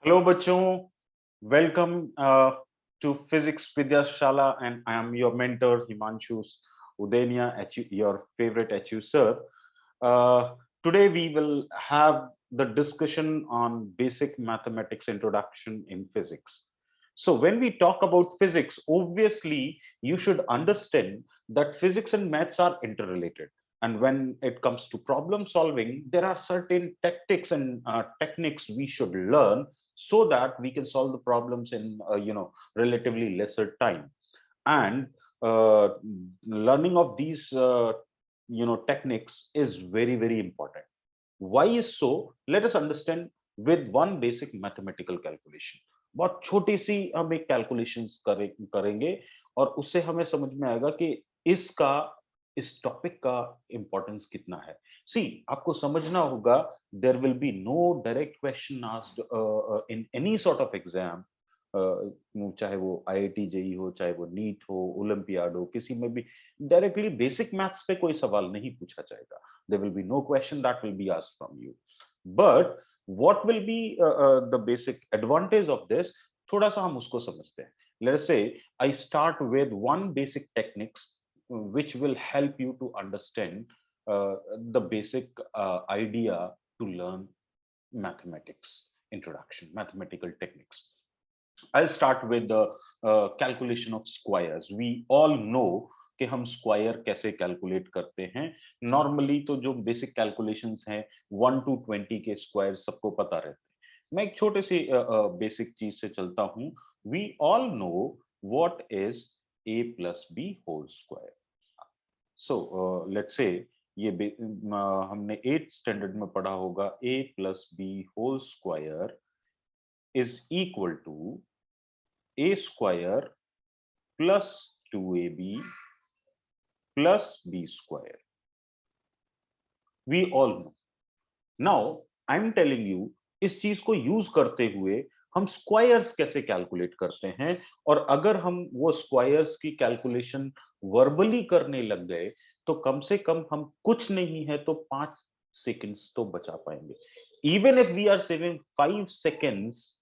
Hello बच्चों, welcome to physics Vidyashala and I am your mentor Himanshu Udenia, your favorite HU sir. Today we will have the discussion on basic mathematics introduction in physics. So when we talk about physics, obviously you should understand that physics and maths are interrelated. And when it comes to problem solving, there are certain tactics and techniques we should learn so that we can solve the problems in relatively lesser time. And learning of these techniques is very important. Why is so? Let us understand with one basic mathematical calculation. बहुत छोटी सी हम एक calculations करेंगे और उससे हमें समझ में आएगा कि इसका इस टॉपिक का इंपॉर्टेंस कितना है। सी, आपको समझना होगा, there will be no direct question asked in any sort of exam, चाहे वो आईआईटी जेई हो, चाहे वो नीट हो, ओलंपियाड हो, किसी में भी डायरेक्टली बेसिक मैथ्स पे कोई सवाल नहीं पूछा जाएगा। There will be no question that will be asked from you. But what will be the basic advantage of this? थोड़ा सा हम उसको समझते हैं. Let's say I start with one basic techniques which will help you to understand the basic idea to learn mathematics introduction, mathematical techniques. I'll start with the calculation of squares. We all know कि हम square कैसे calculate करते हैं। Normally तो जो basic calculations हैं 1 to 20 के square सबको पता रहते हैं। मैं एक छोटे सी बेसिक चीज से चलता हूँ। We all know what is a plus B whole square. So let's say हमने 8th स्टैंडर्ड में पढ़ा होगा a plus B whole square is equal to a square plus 2ab plus b square. We all know. Now, I'm telling you, इस चीज को use करते हुए हम स्क्वायर्स कैसे कैलकुलेट करते हैं, और अगर हम वो स्क्वायर्स की कैलकुलेशन वर्बली करने लग गए तो कम से कम हम कुछ नहीं है तो 5 सेकंड्स तो बचा पाएंगे। Even if we are saving 5 seconds,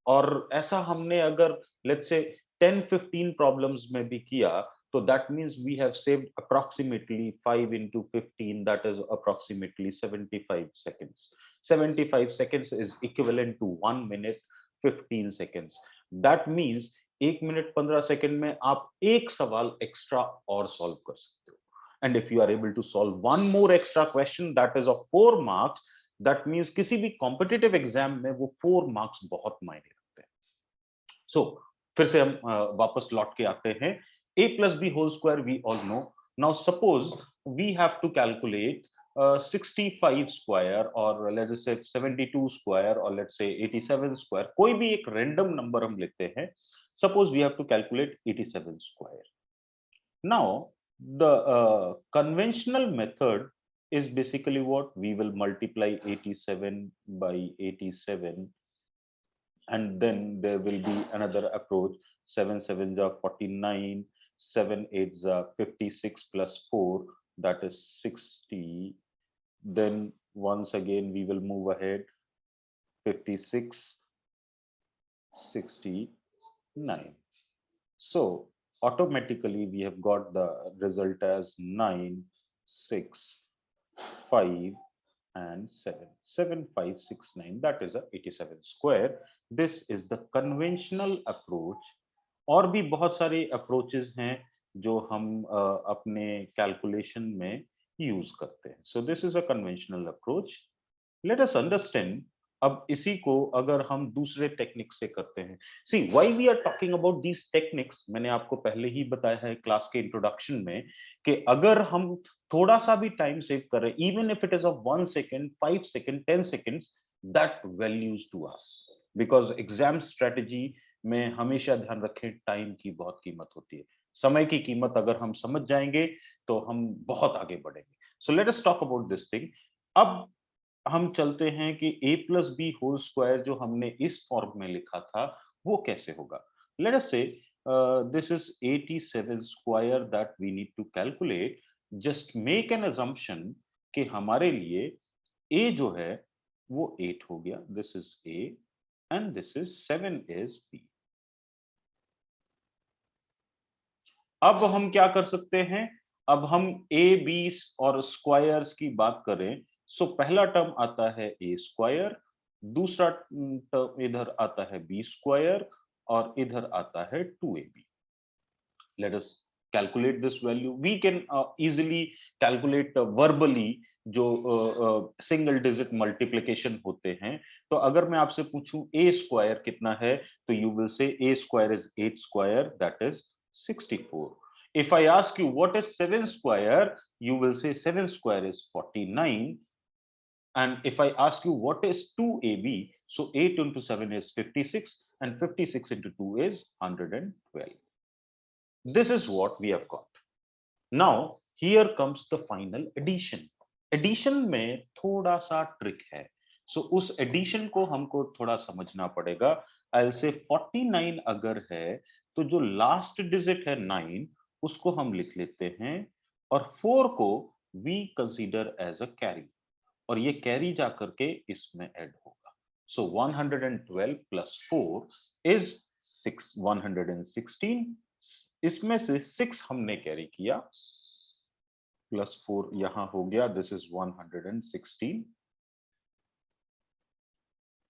और ऐसा हमने अगर लेट्स से 10-15 प्रॉब्लम्स में भी किया तो that means we have saved approximately 5 into 15, that is approximately 75 seconds. 75 seconds is equivalent to 1 minute 15 seconds. That means 1 minute 15 second में आप एक सवाल एक्स्ट्रा और सॉल्व कर सकते हो। And if you are able to solve one more extra question that is of 4 marks, that means किसी भी कॉम्पिटिटिव एग्जाम में वो 4 marks बहुत मायने रखते हैं। सो फिर से हम वापस लौट के आते हैं। a plus B whole square we all know. Now suppose we have to calculate 65 square, और लेट्स से 72 स्क्वायर, और लेट्स से 87 स्क्वायर। कोई भी एक रैंडम नंबर हम लेते हैं। Suppose we have to calculate 87 square. Now, the conventional method is basically what? We will multiply 87 by 87, and then there will be another approach. 7 7s are 49, 7 8s are 56 plus 4, that is 60. Then once again we will move ahead, 56, 69. So automatically we have got the result as 9, 6, 5 and 7. 7, 5, 6, 9. That is a 87 square. This is the conventional approach. और भी बहुत सारे approaches हैं जो हम अपने calculation में use करते हैं। सो this is a conventional approach. Let us understand. अब इसी को अगर हम दूसरे टेक्निक से करते हैं, see why we are talking about these techniques, मैंने आपको पहले ही बताया है क्लास के इंट्रोडक्शन में कि अगर हम थोड़ा सा भी टाइम सेव करें, even if it is of 1 second, 5 second, 10 seconds, that values to us. Because exam strategy में हमेशा ध्यान रखें, टाइम की बहुत कीमत होती है। समय की कीमत अगर हम समझ जाएंगे तो हम बहुत आगे बढ़ेंगे। So let us talk about this thing. अब हम चलते हैं कि a plus B whole square जो हमने इस फॉर्म में लिखा था वो कैसे होगा। Let us say this is 87 square that we need to calculate. Just make an assumption कि हमारे लिए a जो है वो 8 हो गया। This is a and this is 7 is B. अब हम क्या कर सकते हैं? अब हम ए बी और स्क्वायर्स की बात करें, सो पहला टर्म आता है ए स्क्वायर, दूसरा टर्म इधर आता है बी स्क्वायर और इधर आता है 2ab. Let us calculate this value. We can easily calculate verbally जो सिंगल डिजिट मल्टीप्लिकेशन होते हैं. तो अगर मैं आपसे पूछूं ए स्क्वायर कितना है, तो यू विल से ए square is 8 square, that is 64. If I ask you what is 7 square, you will say 7 square is 49. And if I ask you what is 2ab, so 8 into 7 is 56 and 56 into 2 is 112. This is what we have got. Now, here comes the final addition. Addition में थोड़ा सा trick है. So उस addition को हमको थोड़ा समझना पड़ेगा. I'll say 49 अगर है, तो जो लास्ट डिजिट है 9, उसको हम लिख लेते हैं और 4 को we consider as a carry. और ये कैरी जा करके इसमें ऐड होगा. So 112 plus 4 is 116. इसमें से 6 हमने कैरी किया, प्लस 4 यहां हो गया, दिस इज 116.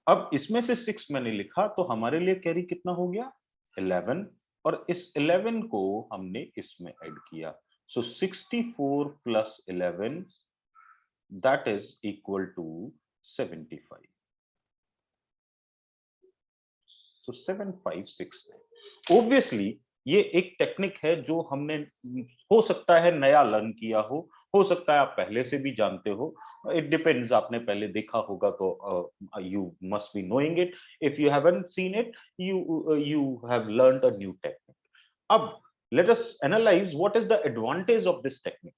अब इसमें से 6 मैंने लिखा, तो हमारे लिए कैरी कितना हो गया? 11. और इस 11 को हमने इसमें ऐड किया. So 64 plus 11, that is equal to 75. So 756. Obviously ये एक टेक्निक है जो हमने, हो सकता है नया लर्न किया हो सकता है आप पहले से भी जानते हो. इट डिपेंड्स, आपने पहले देखा होगा तो you must be knowing it. If you haven't seen it, you have learned a new technique. अब let us analyse what is the advantage of this technique.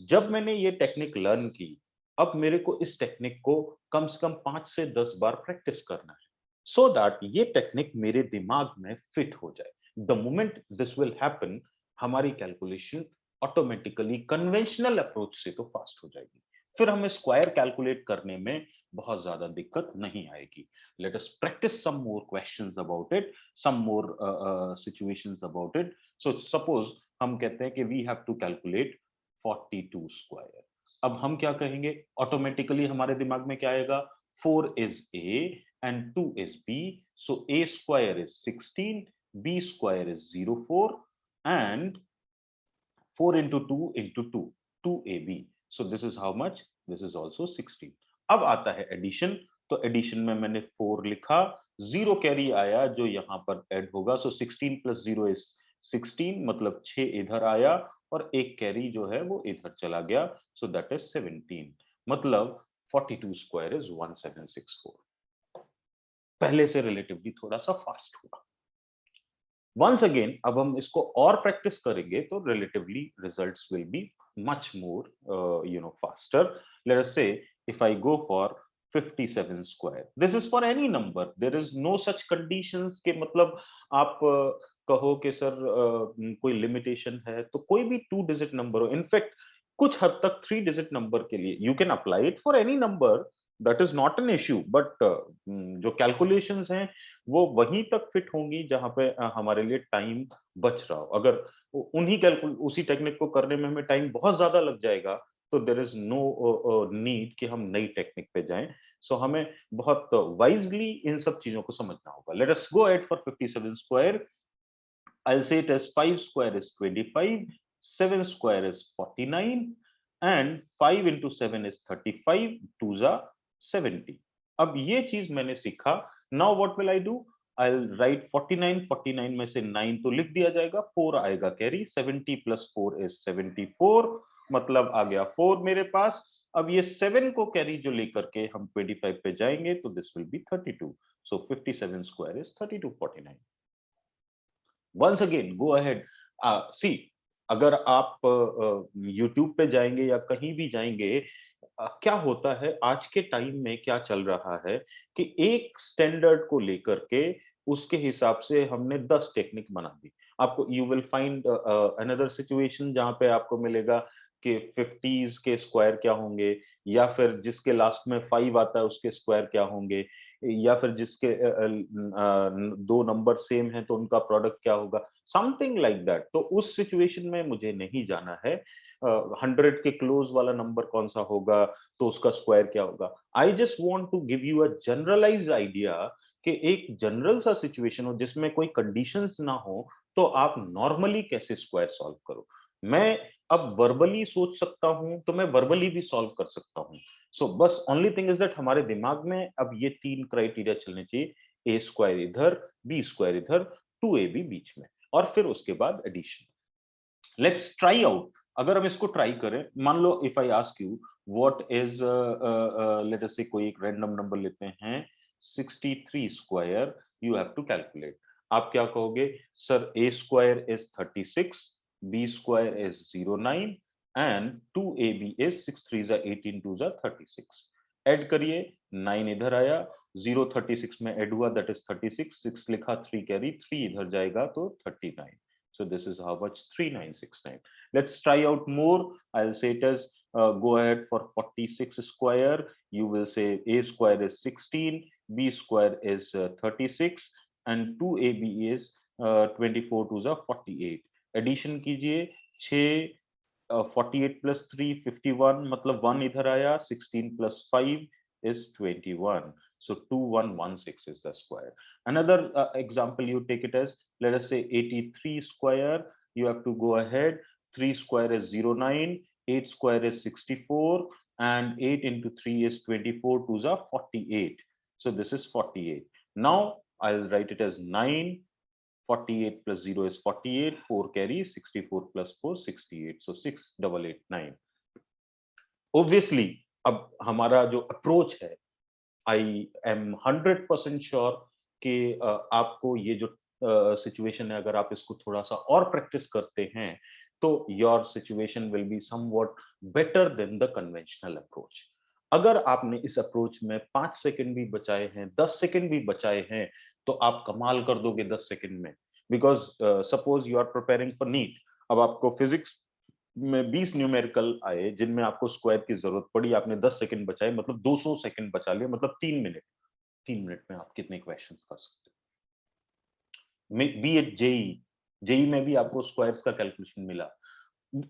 जब मैंने ये टेक्निक लर्न की, अब मेरे को इस टेक्निक को कम से कम 5 से 10 बार प्रैक्टिस करना है, सो दैट ये टेक्निक मेरे दिमाग में फिट हो जाए. The moment this will happen, हमारी कैलकुलेशन ऑटोमेटिकली कन्वेंशनल अप्रोच से तो फास्ट हो जाएगी. फिर हमें स्क्वायर कैलकुलेट करने में बहुत ज्यादा दिक्कत नहीं आएगी. Let us practice some more questions about it, some more situations about it. So suppose हम कहते हैं कि we have to calculate 42 square. अब हम क्या कहेंगे? ऑटोमेटिकली हमारे दिमाग में क्या आएगा? 4 is A and 2 is B. So A square is 16, B square is 04, and 4 into 2 into 2, 2AB. So this is how much? This is also 16. अब आता है एडिशन. तो एडिशन में मैंने 4 लिखा, 0 कैरी आया जो यहाँ पर ऐड होगा. सो 16 प्लस 0 इज 16, मतलब 6 इधर आया और एक कैरी जो है वो इधर चला गया. So that is 17. मतलब 42 स्क्वायर इज 1764. पहले से रिलेटिवली थोड़ा सा फास्ट हुआ. वंस अगेन अब हम इसको और प्रैक्टिस करेंगे तो relatively results will be much more faster. Let us say if I go for 57 square, this is for any number, there is no such conditions के मतलब आप कहो कि सर कोई लिमिटेशन है, तो कोई भी 2 डिजिट नंबर हो. इनफैक्ट कुछ हद तक 3 डिजिट नंबर के लिए you can apply it for any number, that is not an issue. But जो कैलकुलेशंस हैं वो वहीं तक फिट होंगी जहां पे हमारे लिए टाइम बच रहा हो. अगर उन्हीं कैलकुल उसी टेक्निक को करने में हमें टाइम बहुत ज्यादा लग जाएगा, तो देयर इज नो नीड कि हम नई टेक्निक पे जाएं. सो हमें बहुत वाइजली इन सब चीजों को समझना होगा. Let us go at for 57 square. I'll say it as 5 square is 25, 7 square is 49, and 5 into 7 is 35, 2s are 70. अब ये चीज मैंने सीखा. Now what will I do? I'll write 49, 49 में से 9 तो लिख दिया जाएगा, 4 आएगा कैरी, 70 plus 4 is 74, मतलब आ गया 4 मेरे पास. अब ये 7 को कैरी जो लेकर के हम 25 पे जाएंगे तो this will be 32. So 57 square is 3249. Once again go ahead, see अगर आप यूट्यूब पे जाएंगे या कहीं भी जाएंगे, क्या होता है आज के टाइम में, क्या चल रहा है कि एक स्टैंडर्ड को लेकर के उसके हिसाब से हमने 10 टेक्निक बना दी. आपको you will find another situation जहां पे आपको मिलेगा कि 50s के स्क्वायर क्या होंगे, या फिर जिसके लास्ट में 5 आता है उसके स्क्वायर क्या होंगे, या फिर जिसके दो नंबर सेम है तो उनका प्रोडक्ट क्या होगा, समथिंग लाइक दैट। तो उस सिचुएशन में मुझे नहीं जाना है 100 के क्लोज वाला नंबर कौन सा होगा, तो उसका स्क्वायर क्या होगा। I just want to give you a generalize idea कि एक जनरल सा सिचुएशन हो जिसमें कोई कंडीशंस ना हो, तो आप नॉर्मली कैसे स्क्वायर सॉल्व करो। मैं अब वर्बली सोच सकता हूं तो मैं वर्बली भी सॉल्व कर सकता हूं। सो बस ओनली थिंग इज दैट हमारे दिमाग में अब ये तीन क्राइटेरिया चलने चाहिए, ए स्क्वायर इधर, बी स्क्वायर इधर, 2ab बीच में, और फिर उसके बाद एडिशन। Let's try out. अगर हम इसको ट्राई करें, मान लो if I ask you what is, let us say कोई एक रैंडम नंबर लेते हैं 63 square, you have to calculate. आप क्या कहोगे, sir A square is 36, B square is 09 and 2ab is 6 3 जा 18 2 जा 36। ऐड करिए, 9 इधर आया, 0 36 में ऐड हुआ दैट इज 36, 6 लिखा, 3 कैरी, 3 इधर जाएगा तो 39। So this is how much, 3969. Let's try out more. I'll say it as go ahead for 46 square. You will say a square is 16, b square is 36, and 2ab is 24 to the 48. Addition कीजिए, 6 48 plus 3 51, मतलब 1 इधर आया, 16 plus 5 is 21. So 2116 is the square. Another example, you take it as, let us say 83 square. You have to go ahead. 3 square is 09, 8 square is 64, and 8 into 3 is 24 to the 48. So this is 48. Now I'll write it as 9. 48 plus 0 is 48, 4 carry, 64 plus 4 68, so 6889. Obviously अब हमारा जो approach है, I am 100% sure कि आपको ये जो situation है, अगर आप इसको थोड़ा सा और प्रैक्टिस करते हैं तो your situation will be somewhat better than the conventional approach. अगर आपने इस अप्रोच में 5 सेकंड भी बचाए हैं, 10 सेकंड भी बचाए हैं, तो आप कमाल कर दोगे 10 सेकंड में। Because suppose you are preparing for NEET, अब आपको फिजिक्स में 20 न्यूमेरिकल आए जिनमें आपको स्क्वायर की जरूरत पड़ी, आपने 10 सेकंड बचाए, मतलब 200 सेकंड बचा लिया, मतलब 3 मिनट। 3 मिनट में आप कितने क्वेश्चंस कर सकते हो। बी एट जेई, जेई में भी आपको स्क्वायर्स का कैलकुलेशन मिला।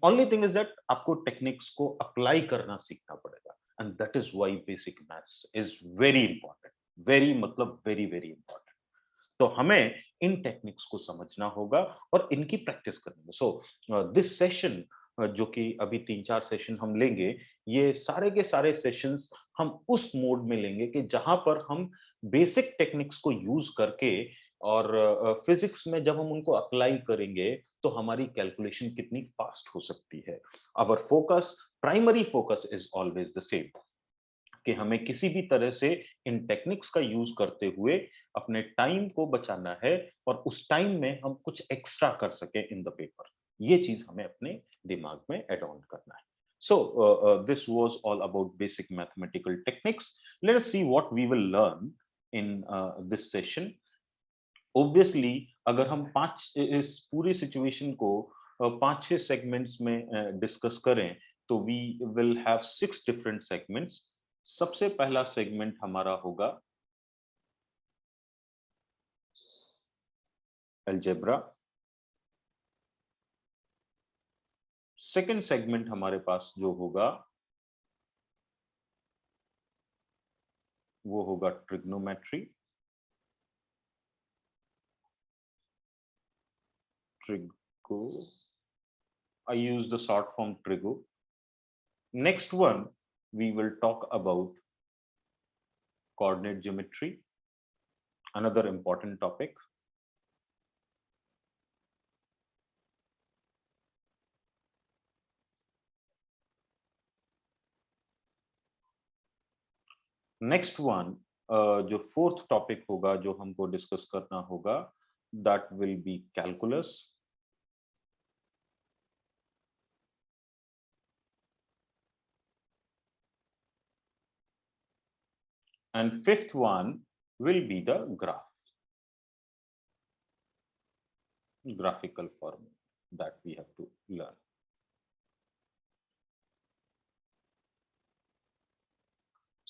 ओनली थिंग इज दैट आपको टेक्निक्स को अप्लाई करना सीखना पड़ेगा, and that is why basic maths is very important. Very मतलब वेरी वेरी इंपॉर्टेंट। तो हमें इन टेक्निक्स को समझना होगा और इनकी प्रैक्टिस करनी है। सो दिस सेशन, जो कि अभी 3-4 सेशन हम लेंगे, ये सारे के सारे सेशंस हम उस मोड में लेंगे कि जहां पर हम बेसिक टेक्निक्स को यूज करके, और फिजिक्स में जब हम उनको अप्लाई करेंगे तो हमारी कैलकुलेशन कितनी फास्ट हो सकती है। Our focus, primary focus is always the same, कि हमें किसी भी तरह से इन टेक्निक्स का यूज करते हुए अपने टाइम को बचाना है, और उस टाइम में हम कुछ एक्स्ट्रा कर सके इन द पेपर। ये चीज हमें अपने दिमाग में एड ऑन करना है। So this was all about basic mathematical techniques. Let us see what we will learn in this session. Obviously अगर हम पांच इस पूरी सिचुएशन को 5-6 सेगमेंट्स में डिस्कस करें, तो we will have 6 different segments. सबसे पहला सेगमेंट हमारा होगा अलजेब्रा। सेकंड सेगमेंट हमारे पास जो होगा वो होगा trigonometry. Trigo, I use the short form trigo. Next one, we will talk about coordinate geometry, another important topic. Next one, जो फोर्थ टॉपिक होगा जो हमको डिस्कस करना होगा, that will be calculus. And fifth one will be the graphical form that we have to learn.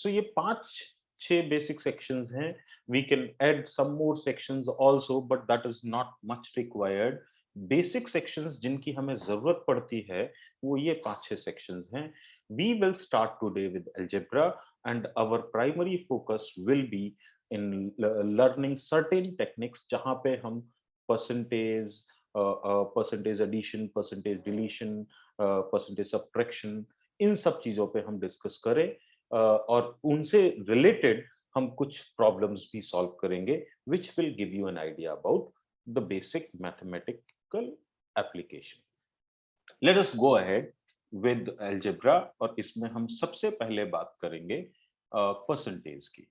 सो ये 5-6 basic sections हैं. We can add some more sections also, but that is not much required. Basic sections जिनकी हमें जरूरत पड़ती है वो ये 5-6 sections हैं. We will start today with algebra, and our primary focus will be in learning certain techniques जहाँ पे हम percentage, percentage addition, percentage deletion, percentage subtraction, इन सब चीजों पे हम डिस्कस करें. और उनसे रिलेटेड हम कुछ प्रॉब्लम्स भी सॉल्व करेंगे which will give you an idea about the basic mathematical application. Let us go ahead with algebra, और इसमें हम सबसे पहले बात करेंगे परसेंटेज की.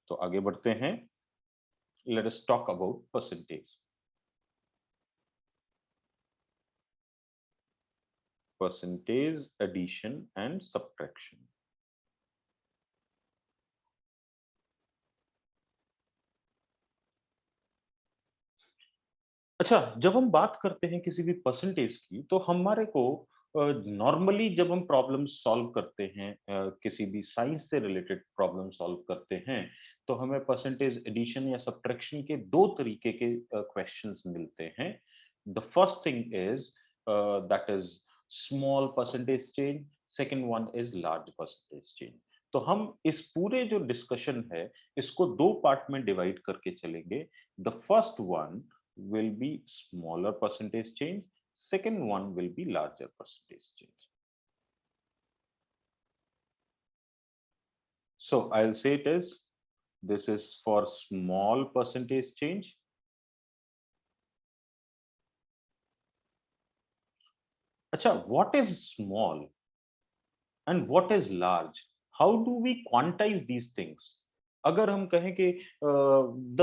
तो आगे बढ़ते हैं. Let us talk about percentage. Percentage addition and subtraction. अच्छा, जब हम बात करते हैं किसी भी परसेंटेज की, तो हमारे को नॉर्मली जब हम प्रॉब्लम सॉल्व करते हैं, किसी भी साइंस से रिलेटेड प्रॉब्लम सॉल्व करते हैं, तो हमें परसेंटेज एडिशन या सब्ट्रैक्शन के दो तरीके के क्वेश्चंस मिलते हैं. The first thing is that is small percentage change, second one is large percentage change. तो हम इस पूरे जो डिस्कशन है इसको दो पार्ट में डिवाइड करके चलेंगे. The first one will be smaller percentage change, second one will be larger percentage change. So I'll say it is, this is for small percentage change. Acha, what is small and what is large? How do we quantize these things? अगर हम कहें कि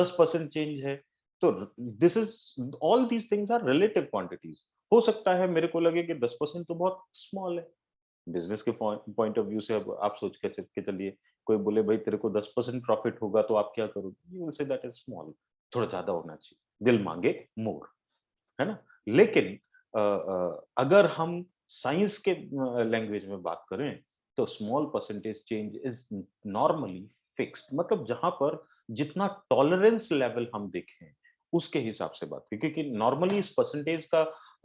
10% change है, तो this is all these things are relative quantities. हो सकता है मेरे को लगे कि 10% तो बहुत स्मॉल है. बिजनेस के पॉइंट ऑफ व्यू से अब आप सोच के चलिए, कोई बोले भाई तेरे को 10% प्रॉफिट होगा तो आप क्या करोगे, you will say that is small. थोड़ा ज्यादा होना चाहिए, दिल मांगे मोर, है ना. लेकिन अगर हम साइंस के लैंग्वेज में बात करें, तो small percentage change is normally fixed. मतलब जहां पर जितना टॉलरेंस लेवल हम देखें उसके हिसाब से बात की, क्योंकि नॉर्मली इस परसेंटेज का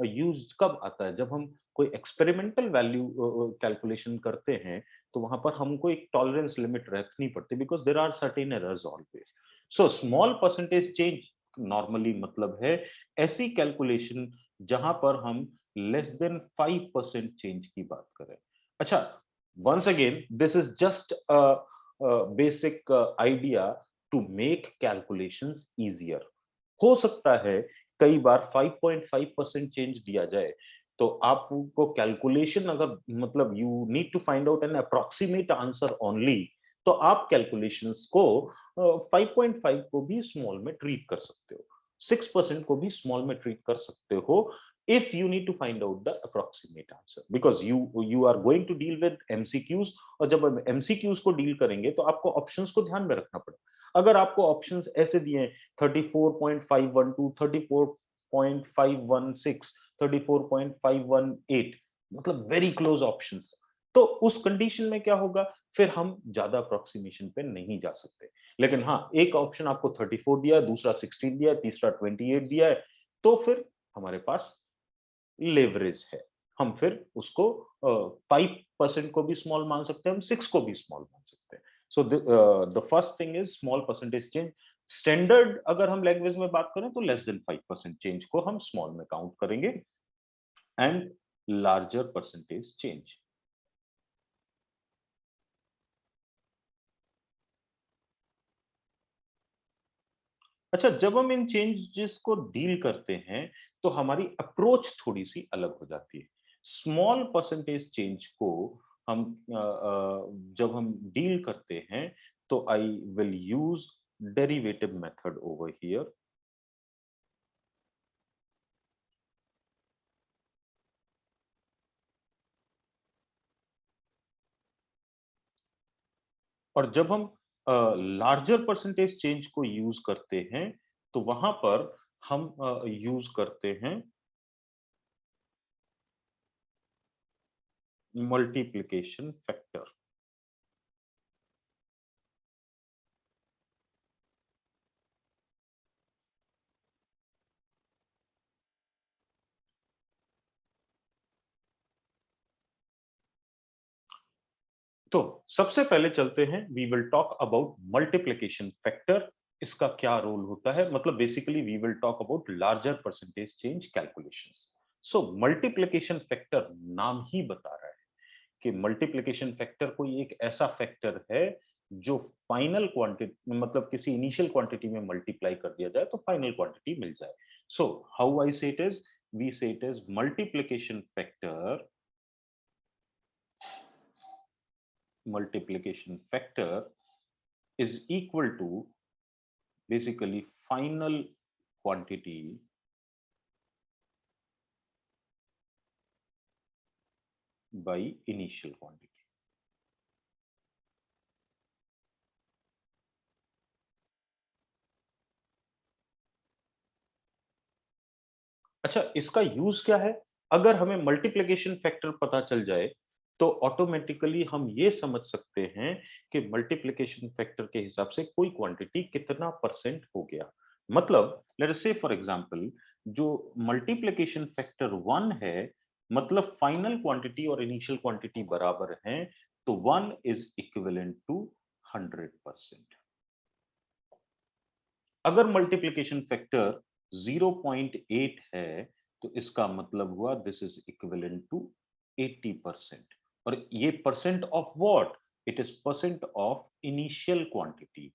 यूज कब आता है, जब हम कोई एक्सपेरिमेंटल वैल्यू कैलकुलेशन करते हैं, तो वहां पर हमको एक टॉलरेंस लिमिट रखनी पड़ती है, because there are certain errors always. So small percentage change normally मतलब है ऐसी कैलकुलेशन जहां पर हम लेस देन 5% चेंज की बात करें. अच्छा, once again this is just basic idea to make calculations easier. हो सकता है कई बार 5.5% चेंज दिया जाए, तो आपको कैलकुलेशन अगर मतलब you need to find out an approximate answer only, तो आप कैलकुलेशंस को 5.5 को भी स्मॉल में ट्रीट कर सकते हो, 6% को भी स्मॉल में ट्रीट कर सकते हो, if you need to find out the approximate answer, because you are going to deal with MCQs. और जब हम MCQs को डील करेंगे तो आपको ऑप्शंस को ध्यान में रखना पड़ेगा. अगर आपको ऑप्शंस ऐसे दिए हैं 34.512, 34.516, 34.518, मतलब वेरी क्लोज ऑप्शंस, तो उस कंडीशन में क्या होगा, फिर हम ज्यादा अप्रोक्सीमेशन पे नहीं जा सकते. लेकिन हाँ, एक ऑप्शन आपको 34 दिया है, दूसरा 16 दिया है, तीसरा 28 दिया है, तो फिर हमारे पास लेवरेज है. हम फिर उसको 5% को भी स्मॉल मान सकते हैं, हम 6 को भी स्मॉल मान सकते हैं. So the first thing is small percentage change. Standard अगर हम लैंग्वेज में बात करें तो लेस देन 5% चेंज को हम स्मॉल में काउंट करेंगे. And larger percentage change. अच्छा, जब हम इन चेंजेस को डील करते हैं, तो हमारी अप्रोच थोड़ी सी अलग हो जाती है. स्मॉल परसेंटेज चेंज को हम जब हम डील करते हैं, तो I will use derivative method over here. और जब हम लार्जर परसेंटेज चेंज को यूज करते हैं, तो वहां पर हम यूज करते हैं multiplication factor. तो सबसे पहले चलते हैं, we will talk about multiplication factor. इसका क्या रोल होता है, मतलब basically we will talk about larger percentage change calculations. So multiplication factor नाम ही बता रहा है कि मल्टीप्लिकेशन फैक्टर कोई एक ऐसा फैक्टर है जो फाइनल क्वांटिटी, मतलब किसी इनिशियल क्वांटिटी में मल्टीप्लाई कर दिया जाए तो फाइनल क्वांटिटी मिल जाए। सो हाउ आई से इट इज, वी से it is multiplication factor, multiplication factor is equal to basically final quantity by initial quantity. अच्छा, इसका यूज क्या है? अगर हमें मल्टीप्लिकेशन फैक्टर पता चल जाए तो ऑटोमेटिकली हम ये समझ सकते हैं कि मल्टीप्लिकेशन फैक्टर के हिसाब से कोई क्वांटिटी कितना परसेंट हो गया। मतलब लेट अस से फॉर एग्जांपल, जो मल्टीप्लिकेशन फैक्टर 1 है, मतलब फाइनल क्वांटिटी और इनिशियल क्वांटिटी बराबर हैं, तो 1 इज इक्विवेलेंट टू 100%। अगर मल्टीप्लिकेशन फैक्टर 0.8 है तो इसका मतलब हुआ दिस इज इक्विवेलेंट टू 80%। और ये percent of what? It is percent of initial quantity.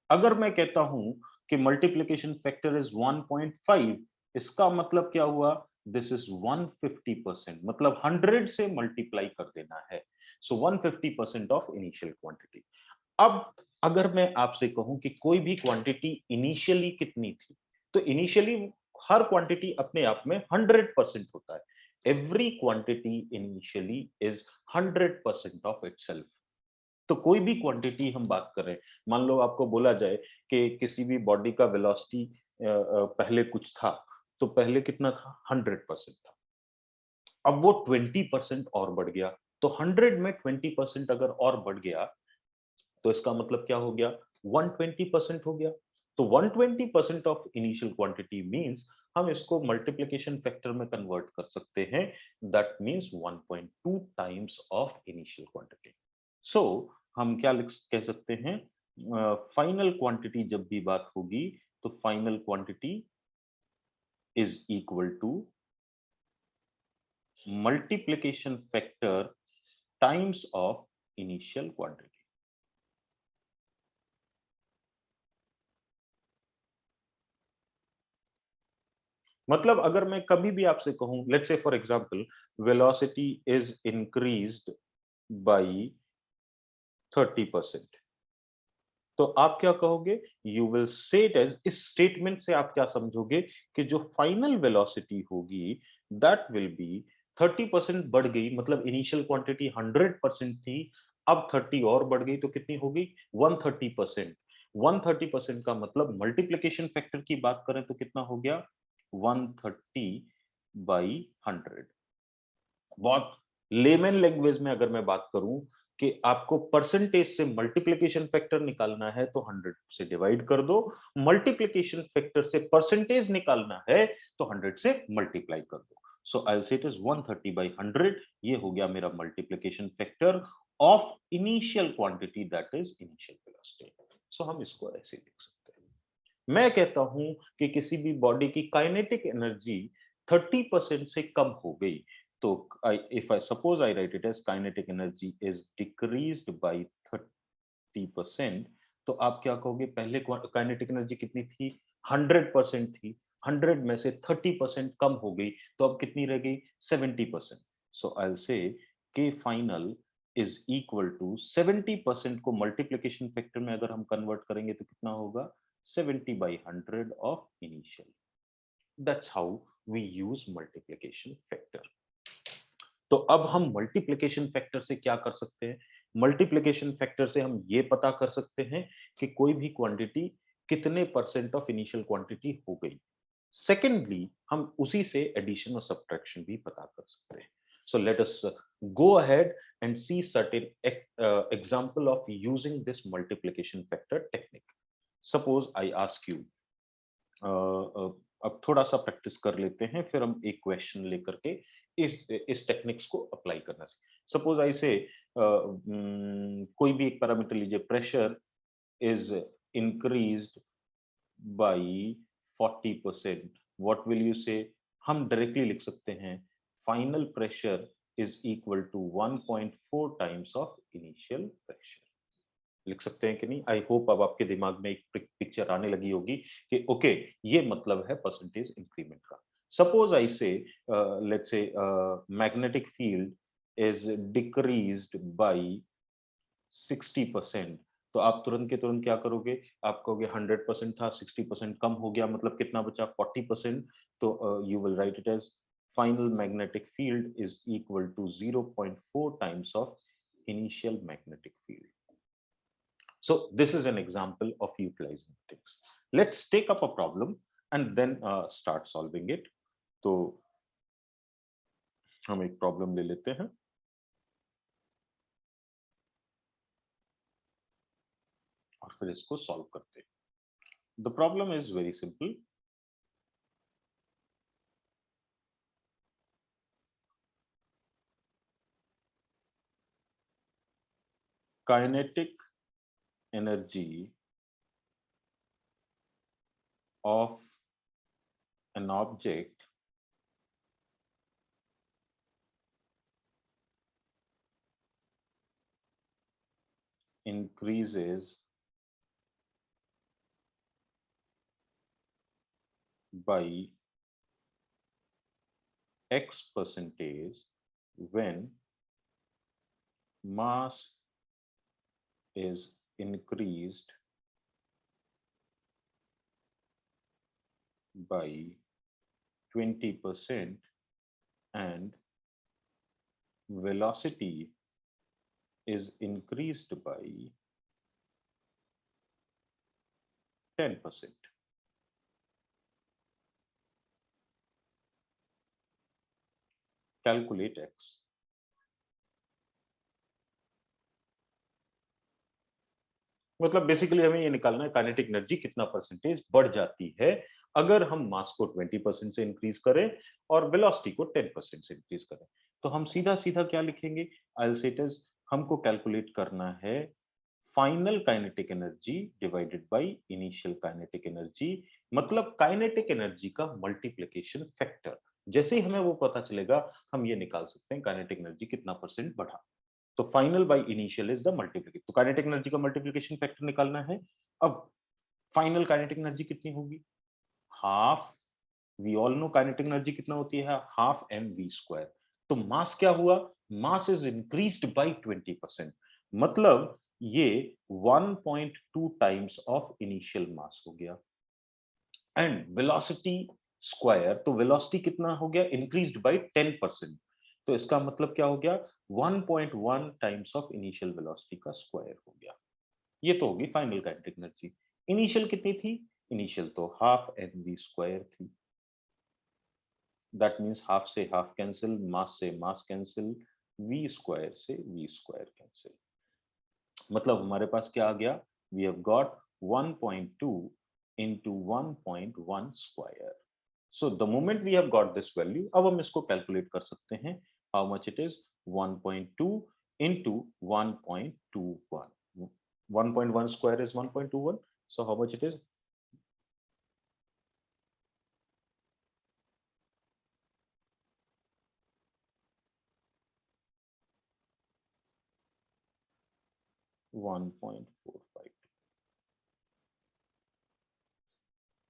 अगर मैं कहता हूं कि मल्टीप्लिकेशन फैक्टर इज 1.5, इसका मतलब क्या हुआ? दिस इज 150%, मतलब 100 से मल्टीप्लाई कर देना है। सो 150% ऑफ इनिशियल क्वांटिटी। अब अगर मैं आपसे कहूं कि कोई भी क्वांटिटी इनिशियली कितनी थी, तो इनिशियली हर क्वांटिटी अपने आप में 100% होता है। Every quantity initially is 100% of itself. तो कोई भी क्वांटिटी हम बात करें, मान लो आपको बोला जाए कि किसी भी बॉडी का वेलोसिटी पहले कुछ था, तो पहले कितना था? 100% था। अब वो 20% और बढ़ गया, तो 100 में 20% अगर और बढ़ गया तो इसका मतलब क्या हो गया? 120% हो गया। तो 120% ऑफ इनिशियल क्वांटिटी मींस हम इसको मल्टीप्लिकेशन फैक्टर में कन्वर्ट कर सकते हैं, that means 1.2 times of initial quantity. So हम क्या कह सकते हैं? फाइनल क्वांटिटी जब भी बात होगी तो final quantity is equal to multiplication factor times of initial quantity. मतलब अगर मैं कभी भी आपसे कहूं, let's say for example, velocity is increased by 30%, तो आप क्या कहोगे? You will say it as, इस स्टेटमेंट से आप क्या समझोगे कि जो फाइनल वेलोसिटी होगी दैट विल बी 30% बढ़ गई, मतलब इनिशियल क्वांटिटी 100% थी, अब 30 और बढ़ गई तो कितनी हो गई? 130%। 130% का मतलब मल्टीप्लिकेशन फैक्टर की बात करें तो कितना हो गया? 130 बाई 100। बहुत लेमन लैंग्वेज में अगर मैं बात करूं कि आपको परसेंटेज से मल्टीप्लिकेशन फैक्टर निकालना है तो 100 से डिवाइड कर दो, मल्टीप्लिकेशन फैक्टर से परसेंटेज निकालना है तो 100 से मल्टीप्लाई कर दो। So I will say it is 130 by 100। ये हो गया मेरा multiplication factor of initial quantity, that is initial velocity. So हम इसको ऐसे लिख सकते हैं। मैं कहता हूं कि किसी भी बॉडी की काइनेटिक एनर्जी 30% से कम हो गई, तो if I suppose I write it as kinetic energy is decreased by 30%, तो आप क्या कहोगे? पहले काइनेटिक एनर्जी कितनी थी? 100% थी। 100 में से 30% कम हो गई, तो अब कितनी रह गई? 70%। सो आई विल से के फाइनल इज इक्वल टू 70% को मल्टीप्लिकेशन फैक्टर में अगर हम कन्वर्ट करेंगे तो कितना होगा? 70 by 100 of initial. That's how we use multiplication factor. तो अब हम मल्टीप्लिकेशन फैक्टर से क्या कर सकते हैं? मल्टीप्लिकेशन फैक्टर से हम ये पता कर सकते हैं कि कोई भी क्वांटिटी कितने परसेंट ऑफ इनिशियल क्वांटिटी हो गई। सेकेंडली हम उसी से एडिशन और सब्ट्रैक्शन भी पता कर सकते हैं। सो let us go ahead and see certain example of using this multiplication factor technique. Suppose I ask you, अब थोड़ा सा प्रैक्टिस कर लेते हैं, फिर हम एक क्वेश्चन लेकर के इस टेक्निक्स को अप्लाई करना सीखें। सपोज आई से कोई भी एक पैरामीटर लीजिए, pressure is increased by 40%। What will you say? हम डायरेक्टली लिख सकते हैं final pressure is equal to 1.4 times of initial pressure. लिख सकते हैं कि नहीं? आई होप अब आपके दिमाग में एक पिक्चर आने लगी होगी कि ओके, ये मतलब है परसेंटेज इंक्रीमेंट का। सपोज आई से let's say magnetic field is decreased bye 60%। तो आप तुरंत के तुरंत क्या करोगे? आप कहोगे 100% था, 60% कम हो गया, मतलब कितना बचा? 40%। तो you will write it as final magnetic field is equal to 0.4 times of initial magnetic field. So this is an example of utilizing things. Let's take up a problem and then start solving it. तो हम एक problem ले लेते हैं और फिर इसको solve करते हैं। The problem is very simple. Kinetic energy of an object increases by X percentage when mass is increased by 20% and velocity is increased by 10%. Calculate X. मतलब बेसिकली हमें ये निकालना है काइनेटिक एनर्जी कितना परसेंटेज बढ़ जाती है अगर हम मास को 20% से इंक्रीज करें और वेलोसिटी को 10% से इंक्रीज करें। तो हम सीधा सीधा क्या लिखेंगे? आई से इट इज, हमको कैलकुलेट करना है final kinetic energy divided by initial kinetic energy, मतलब काइनेटिक एनर्जी का मल्टीप्लिकेशन फैक्टर। जैसे ही हमें वो पता चलेगा हम ये निकाल सकते हैं काइनेटिक एनर्जी कितना परसेंट बढ़ा। तो final by initial is the multiplication. तो काइनेटिक एनर्जी का मल्टीप्लिकेशन फैक्टर निकालना है। अब फाइनल काइनेटिक एनर्जी कितनी होगी? Half, we all know kinetic energy कितना होती है? Half M V square. तो मास क्या हुआ? मास इज इंक्रीज्ड बाय 20%, मतलब ये 1.2 टाइम्स ऑफ इनिशियल मास हो गया। एंड वेलोसिटी स्क्वायर, तो वेलोसिटी कितना हो गया? Increased by 10%। तो इसका मतलब क्या हो गया? 1.1 टाइम्स ऑफ इनिशियल वेलोसिटी का स्क्वायर हो गया। ये तो होगी फाइनल काइनेटिक एनर्जी। इनिशियल कितनी थी? इनिशियल तो हाफ एम वी स्क्वायर थी। दैट मीन्स हाफ से हाफ कैंसिल, मास से मास कैंसिल, वी स्क्वायर से वी स्क्वायर कैंसिल। मतलब हमारे पास क्या आ गया? We have got 1.2 into 1.1 square. So the moment we have got this value, अब हम इसको कैलकुलेट कर सकते हैं। How much it is? 1.2 into 1.21. 1.1 square is 1.21. So how much it is? 1.45.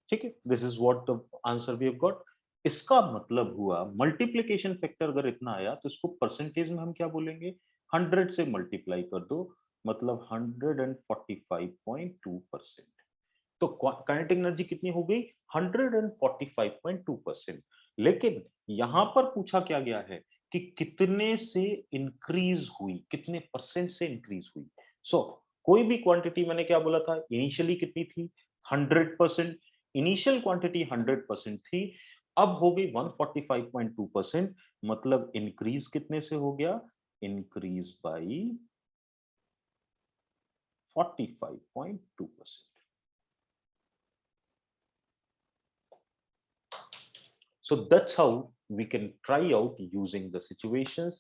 ठीक है, this is what the answer we have got. इसका मतलब हुआ मल्टीप्लिकेशन फैक्टर अगर इतना आया तो इसको परसेंटेज में हम क्या बोलेंगे? 100 से मल्टीप्लाई कर दो, मतलब 145.2%। तो काइनेटिक एनर्जी कितनी हो गई? 145.2%। लेकिन यहां पर पूछा क्या गया है कि कितने से इंक्रीज हुई, कितने परसेंट से इंक्रीज हुई। सो कोई भी क्वांटिटी, मैंने क्या बोला था, इनिशियली कितनी थी? 100%। इनिशियल क्वांटिटी 100% थी, अब हो गई 145.2%। मतलब इंक्रीज कितने से हो गया? Increase by 45.2%। So that's how we can try out using the situations,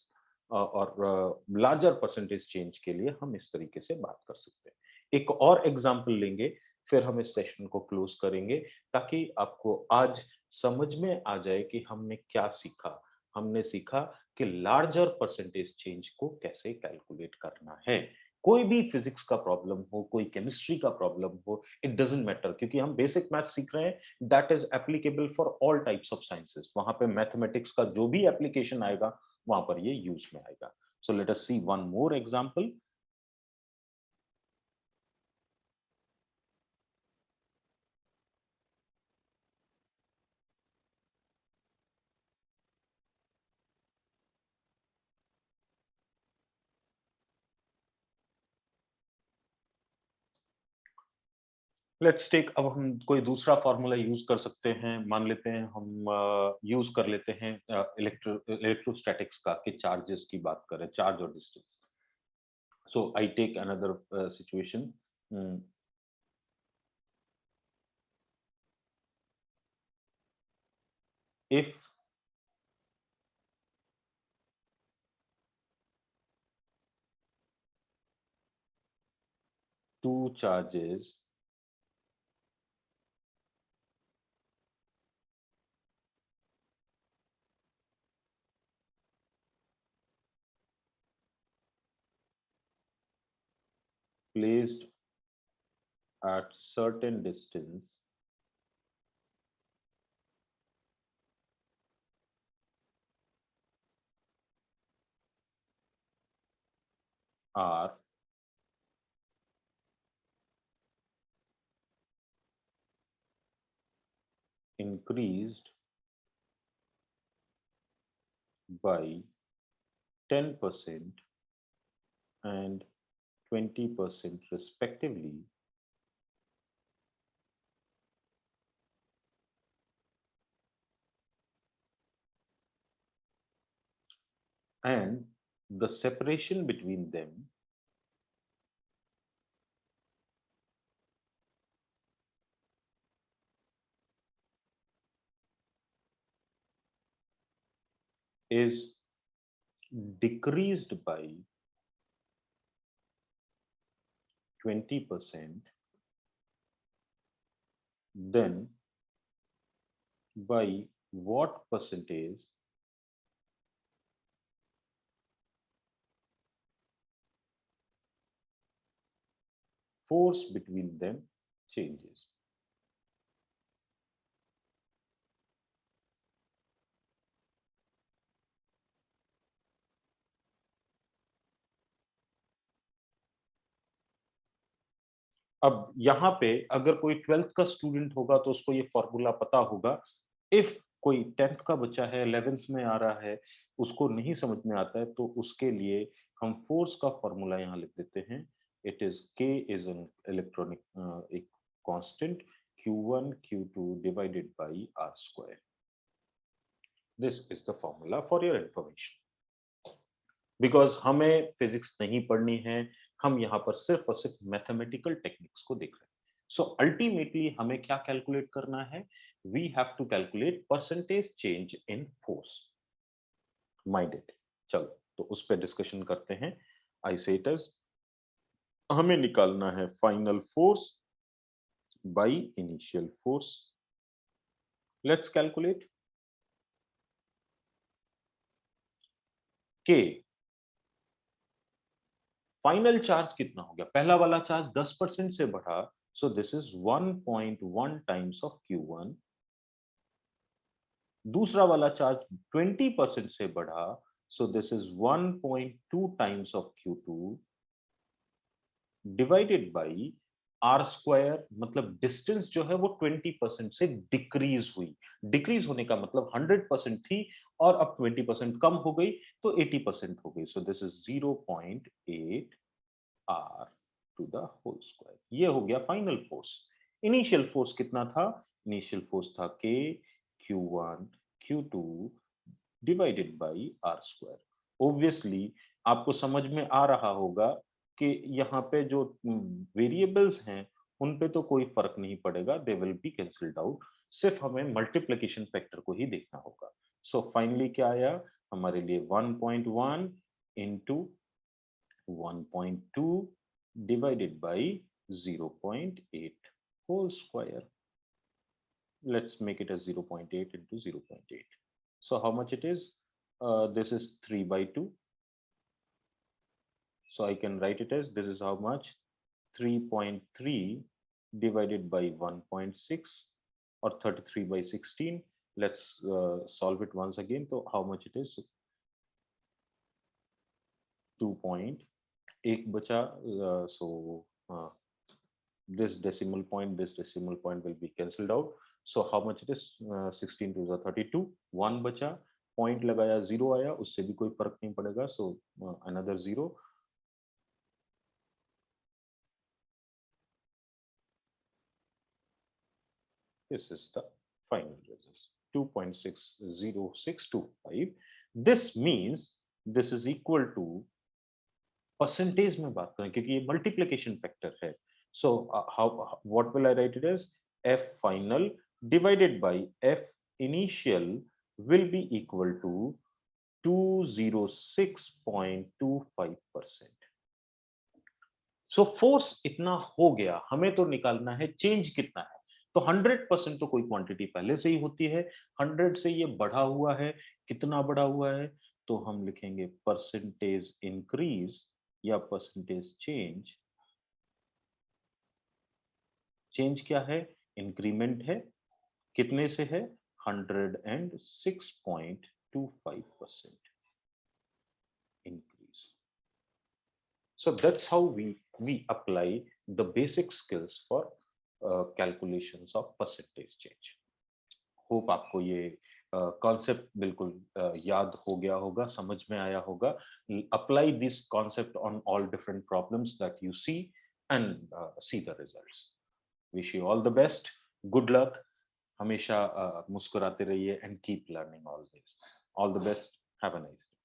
और लार्जर परसेंटेज चेंज के लिए हम इस तरीके से बात कर सकते हैं। एक और एग्जांपल लेंगे, फिर हम इस सेशन को क्लोज करेंगे, ताकि आपको आज समझ में आ जाए कि हमने क्या सीखा। हमने सीखा कि लार्जर परसेंटेज चेंज को कैसे कैलकुलेट करना है। कोई भी फिजिक्स का प्रॉब्लम हो, कोई केमिस्ट्री का प्रॉब्लम हो, इट डजंट मैटर, क्योंकि हम बेसिक मैथ सीख रहे हैं। That is applicable for all types of sciences. वहां पे मैथमेटिक्स का जो भी एप्लीकेशन आएगा, वहां पर ये यूज में आएगा। So let us see one more example. Let's take, अब हम कोई दूसरा फॉर्मूला यूज कर सकते हैं। मान लेते हैं हम यूज कर लेते हैं इलेक्ट्रोस्टैटिक्स का, कि चार्जेस की बात करें, चार्ज और distance. So I take another situation. If two charges placed at certain distance are increased by 10% and 20% respectively, and the separation between them is decreased by 20%, then by what percentage force between them changes? अब यहाँ पे अगर कोई 12th का student होगा तो उसको ये फॉर्मूला पता होगा। इफ कोई 10th का बच्चा है, 11th में आ रहा है, उसको नहीं समझ में आता है, तो उसके लिए हम फोर्स का फॉर्मूला यहाँ लिख देते हैं। It is K is an electronic एक constant, Q1 Q2 divided by R square. This is the formula for your information. Because हमें फिजिक्स नहीं पढ़नी है, हम यहाँ पर सिर्फ और सिर्फ मैथमेटिकल टेक्निक्स को देख रहे हैं। सो अल्टीमेटली हमें क्या कैलकुलेट करना है? We have to calculate percentage change in force. Mind it. चलो, तो उस पर डिस्कशन करते हैं। आई से इट इज, हमें निकालना है final force by initial force. Let's calculate K. Final charge कितना हो गया? पहला वाला चार्ज 10% से बढ़ा, so this is 1.1 times of Q1। दूसरा वाला चार्ज 20% से बढ़ा, so this is 1.2 times of Q2 divided by R square. मतलब डिस्टेंस जो है वो 20% से डिक्रीज हुई। डिक्रीज होने का मतलब 100% थी और अब 20% कम हो गई, तो 80% हो गई। So this is 0.8 R to the whole square. ये हो गया फाइनल फोर्स। इनिशियल फोर्स कितना था? इनिशियल फोर्स था K Q1 Q2 divided by R square. Obviously आपको समझ में आ रहा होगा कि यहाँ पे जो वेरिएबल्स हैं उन पे तो कोई फर्क नहीं पड़ेगा, they will be cancelled out. सिर्फ हमें मल्टीप्लिकेशन फैक्टर को ही देखना होगा। सो फाइनली क्या आया हमारे लिए? 1.1 into 1.2 divided by 0.8 whole square. Let's make it as 0.8 into 0.8. So how much it is? This is 3 by 2. So I can write it as this is how much? 3.3 divided by 1.6 or 33 by 16. Let's solve it once again. So how much it is? 2.1 बचा, so this decimal point will be cancelled out. So how much it is? 16 to the 32, 1 बचा, point लगाया 0 आया, उससे भी कोई फर्क नहीं पड़ेगा, so another 0. This is the final result, 2.60625. This means this is equal to, percentage में बात करें क्योंकि ये मल्टीप्लिकेशन फैक्टर है, so how what will I write it as? F final divided by F initial will be equal to 206.25%। So force इतना हो गया, हमें तो निकालना है चेंज कितना है। तो 100% तो कोई क्वांटिटी पहले से ही होती है, 100 से ये बढ़ा हुआ है, कितना बढ़ा हुआ है? तो हम लिखेंगे परसेंटेज इंक्रीज या परसेंटेज चेंज। चेंज क्या है? इंक्रीमेंट है, कितने से है? 106.25% increase. So that's how we apply the basic skills for calculations of percentage change. Hope आपको ये कॉन्सेप्ट बिल्कुल याद हो गया होगा, समझ में आया होगा। Apply this concept on all different problems that you see and see the results. Wish you all the best, good luck, हमेशा मुस्कुराते रहिए and keep learning always. All the best, have a nice day.